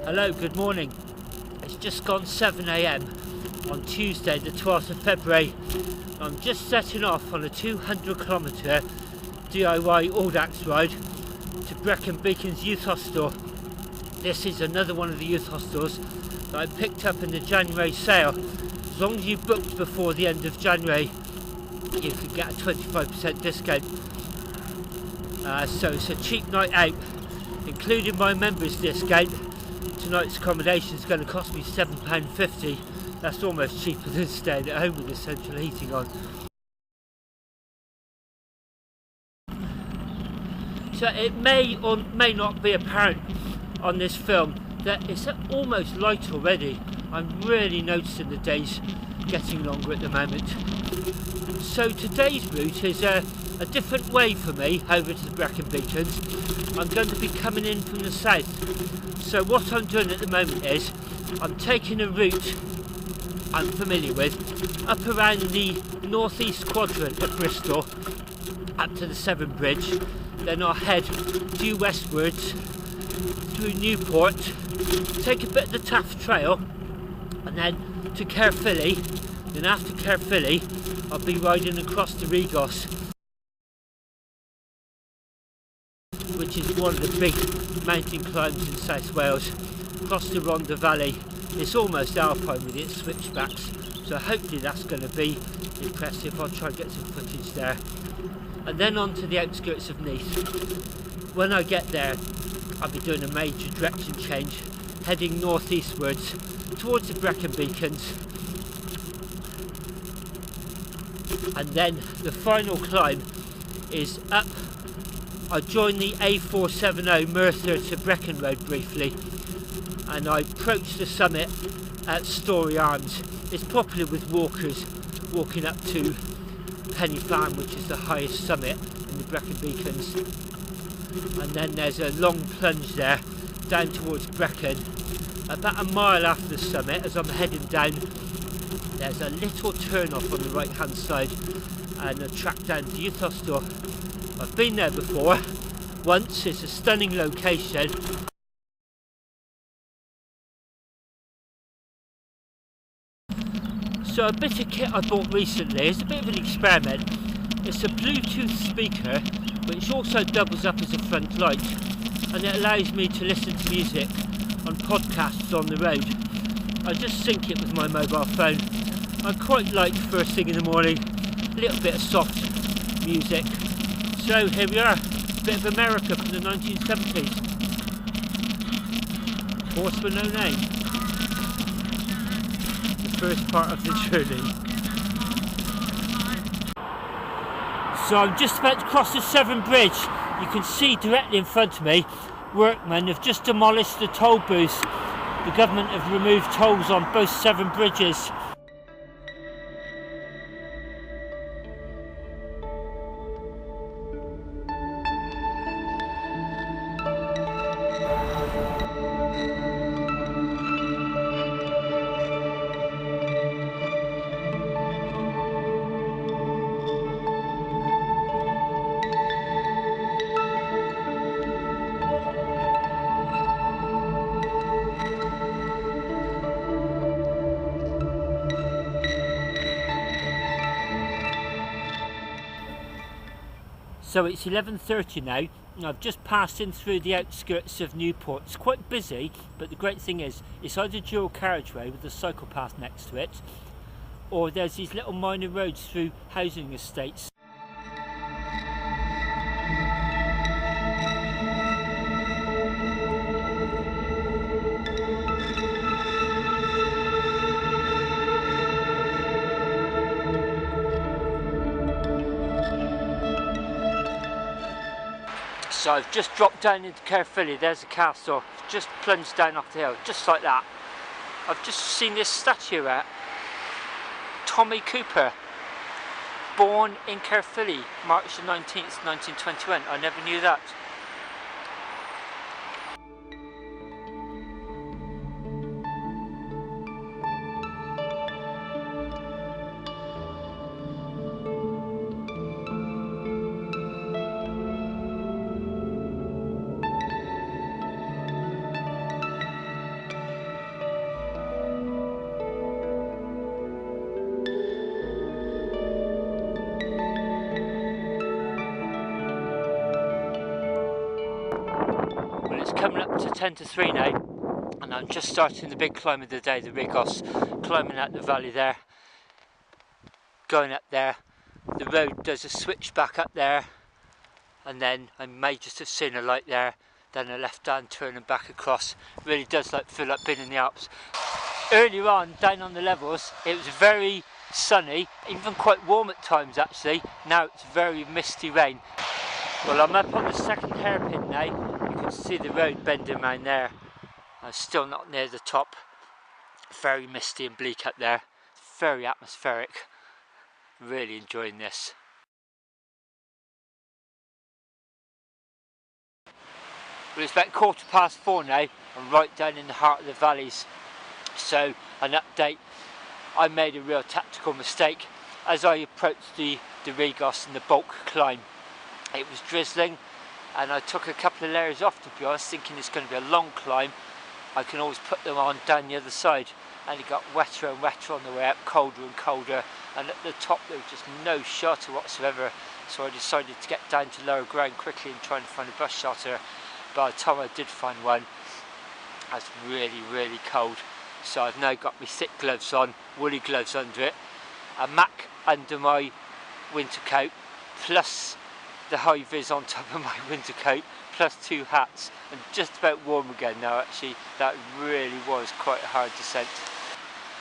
Hello, good morning. It's just gone 7 AM on Tuesday the 12th of February. I'm just setting off on a 200km DIY audax ride to Brecon Beacons youth hostel. This is another one of the youth hostels that I picked up in the January sale. As long as you booked before the end of January, you could get a 25% discount. So it's a cheap night out, including my members discount. Tonight's accommodation is going to cost me £7.50. That's almost cheaper than staying at home with the central heating on. So it may or may not be apparent on this film that it's almost light already. I'm really noticing the days getting longer at the moment. So today's route is a different way for me over to the Brecon Beacons. I'm going to be coming in from the south. So what I'm doing at the moment is I'm taking a route I'm familiar with up around the northeast quadrant of Bristol up to the Severn Bridge. Then I'll head due westwards through Newport, take a bit of the Taff Trail, and then to Caerphilly. Then after Caerphilly I'll be riding across the Regos, which is one of the big mountain climbs in South Wales, across the Rhondda Valley. It's almost alpine with its switchbacks, so hopefully that's going to be impressive. I'll try and get some footage there. And then on to the outskirts of Neath. When I get there, I'll be doing a major direction change, heading northeastwards towards the Brecon Beacons. And then the final climb is up. I joined the A470 Merthyr to Brecon Road briefly, and I approached the summit at Storey Arms. It's popular with walkers walking up to Penny Farm, which is the highest summit in the Brecon Beacons. And then there's a long plunge there down towards Brecon. About a mile after the summit, as I'm heading down, there's a little turn off on the right hand side and a track down to the youth hostel. I've been there before once. It's a stunning location. So a bit of kit I bought recently is a bit of an experiment. It's a Bluetooth speaker which also doubles up as a front light, and it allows me to listen to music on podcasts on the road. I just sync it with my mobile phone. I quite like first thing in the morning, a little bit of soft music. So here we are, a bit of America from the 1970s. Horse with no name. The first part of the journey. So I'm just about to cross the Severn Bridge. You can see directly in front of me, workmen have just demolished the toll booth. The government have removed tolls on both Severn Bridges. So it's 11:30 now, and I've just passed in through the outskirts of Newport. It's quite busy, but the great thing is it's either dual carriageway with a cycle path next to it, or there's these little minor roads through housing estates. So I've just dropped down into Caerphilly. There's a castle, just plunged down off the hill, just like that. I've just seen this statue at Tommy Cooper, born in Caerphilly, March the 19th, 1921. I never knew that. coming up to 10 to 3 now, and I'm just starting the big climb of the day, the Rigos, climbing out the valley there, going up there. The road does a switch back up there, and then I may just have seen a light there, then a left hand turn and back across. Really does like feel like being in the Alps. Earlier on, down on the levels, it was very sunny, even quite warm at times actually. Now it's very misty rain. Well, I'm up on the second hairpin now. You can see the road bending around there. I'm still not near the top. Very misty and bleak up there. Very atmospheric. Really enjoying this. Well, it's about 4:15 now. I'm right down in the heart of the valleys. So, an update. I made a real tactical mistake. As I approached the Rigos and the bulk climb, it was drizzling, and I took a couple of layers off, to be honest, thinking it's going to be a long climb. I can always put them on down the other side, and it got wetter and wetter on the way up, colder and colder, and at the top there was just no shelter whatsoever. So I decided to get down to lower ground quickly and try and find a bus shelter. By the time I did find one, I was really, really cold. So I've now got my thick gloves on, woolly gloves under it, a Mac under my winter coat, plus the high vis on top of my winter coat, plus 2 hats, and just about warm again now. Actually, that really was quite a hard descent.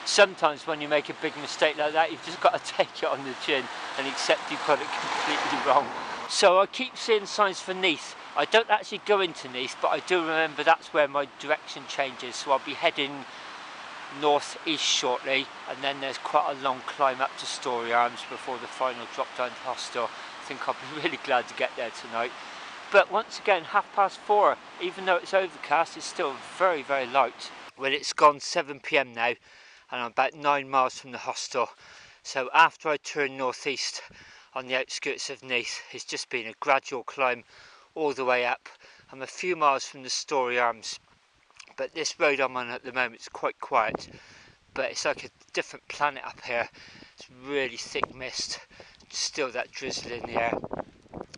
Sometimes when you make a big mistake like that, you've just got to take it on the chin and accept you've got it completely wrong. So I keep seeing signs for Nice. I don't actually go into Nice, but I do remember that's where my direction changes, so I'll be heading north-east shortly, and then there's quite a long climb up to Storey Arms before the final drop down to Hostel. I think I'll be really glad to get there tonight. But once again, 4:30, even though it's overcast, it's still very, very light. Well, it's gone 7 PM now, and I'm about 9 miles from the hostel. So after I turn northeast on the outskirts of Nice, it's just been a gradual climb all the way up. I'm a few miles from the Storey Arms, but this road I'm on at the moment is quite quiet, but it's like a different planet up here. It's really thick mist, still that drizzle in the air.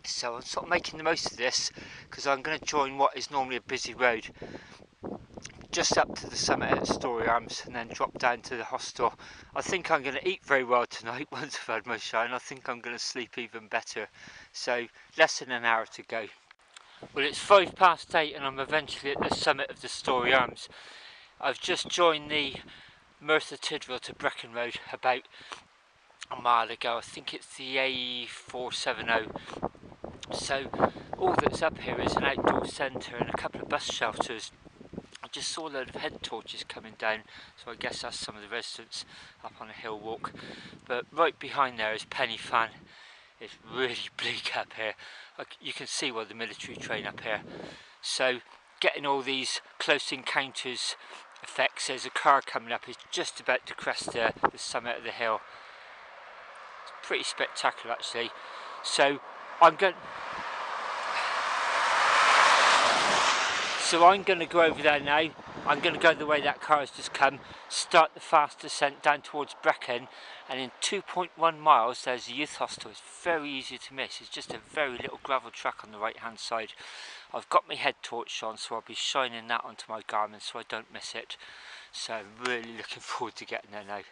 So I'm sort of making the most of this, because I'm going to join what is normally a busy road just up to the summit at Storey Arms and then drop down to the hostel. I think I'm going to eat very well tonight once I've had my shine. I think I'm going to sleep even better. So less than an hour to go. Well, it's 8:05 and I'm eventually at the summit of the Storey Arms. I've just joined the Merthyr Tydfil to Brecon Road about a mile ago. I think it's the A470. So all that's up here is an outdoor centre and a couple of bus shelters. I just saw a load of head torches coming down, so I guess that's some of the residents up on a hill walk. But right behind there is Penny Fan. It's really bleak up here. You can see the military train up here. So getting all these close encounters effects. There's a car coming up, it's just about to crest the summit of the hill. It's pretty spectacular actually. So I'm going to go over there now. I'm going to go the way that car has just come, start the fast descent down towards Brecon, and in 2.1 miles there's a youth hostel. It's very easy to miss. It's just a very little gravel track on the right hand side. I've got my head torch on, so I'll be shining that onto my garment so I don't miss it. So I'm really looking forward to getting there now.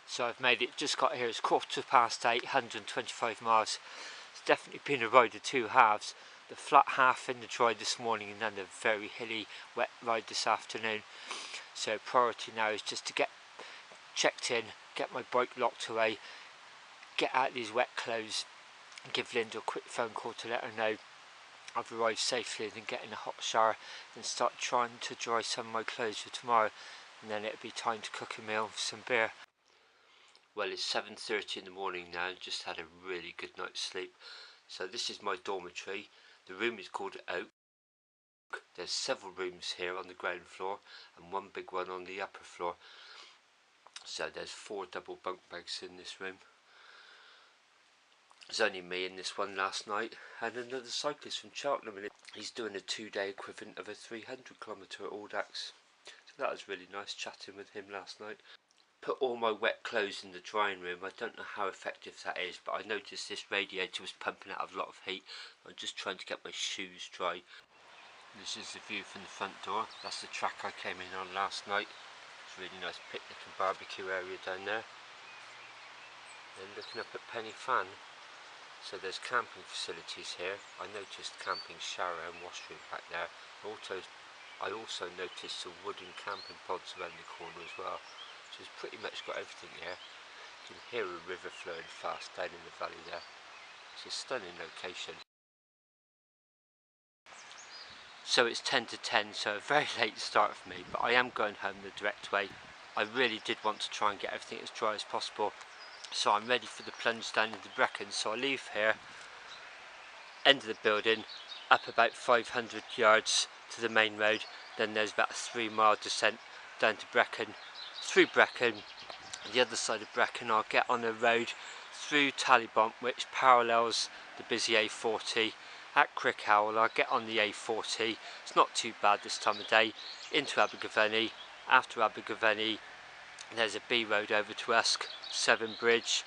So I've made it, just got here, it's 8:15, 125 miles. It's definitely been a ride of 2 halves. The flat half in the dry this morning and then the very hilly wet ride this afternoon. So priority now is just to get checked in, get my bike locked away, get out these wet clothes and give Linda a quick phone call to let her know I've arrived safely, then get in a hot shower and start trying to dry some of my clothes for tomorrow, and then it'll be time to cook a meal with some beer. Well, it's 7:30 in the morning now, just had a really good night's sleep. So this is my dormitory. The room is called Oak. There's several rooms here on the ground floor and one big one on the upper floor. So there's 4 double bunk beds in this room. There's only me in this one last night and another cyclist from Cheltenham. He's doing a 2-day equivalent of a 300km audax. So that was really nice chatting with him last night. Put all my wet clothes in the drying room. I don't know how effective that is, but I noticed this radiator was pumping out a lot of heat. I'm just trying to get my shoes dry. This is the view from the front door. That's the track I came in on last night. It's a really nice picnic and barbecue area down there. Then looking up at Penny Fan. So there's camping facilities here. I noticed camping shower and washroom back there. I also noticed some wooden camping pods around the corner as well. So it's pretty much got everything here. You can hear a river flowing fast down in the valley there. It's a stunning location. So it's 10 to 10, so a very late start for me, but I am going home the direct way. I really did want to try and get everything as dry as possible, so I'm ready for the plunge down into Brecon. So I leave here, end of the building, up about 500 yards to the main road, then there's about a 3-mile descent down to Brecon. Through Brecon, the other side of Brecon, I'll get on a road through Talibont which parallels the busy A40. At Crickhowl I'll get on the A40, it's not too bad this time of day, into Abergavenny. After Abergavenny there's a B road over to Usk, Severn Bridge,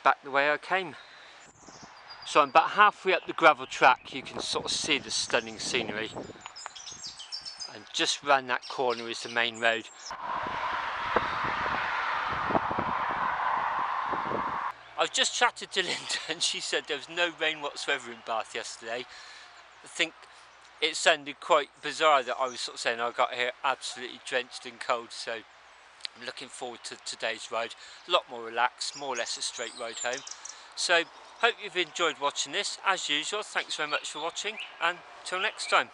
back the way I came. So I'm about halfway up the gravel track, you can sort of see the stunning scenery, and just round that corner is the main road. I've just chatted to Linda and she said there was no rain whatsoever in Bath yesterday. I think it sounded quite bizarre that I was sort of saying I got here absolutely drenched and cold, so I'm looking forward to today's ride. A lot more relaxed, more or less a straight ride home. So hope you've enjoyed watching this. As usual, thanks very much for watching, and till next time.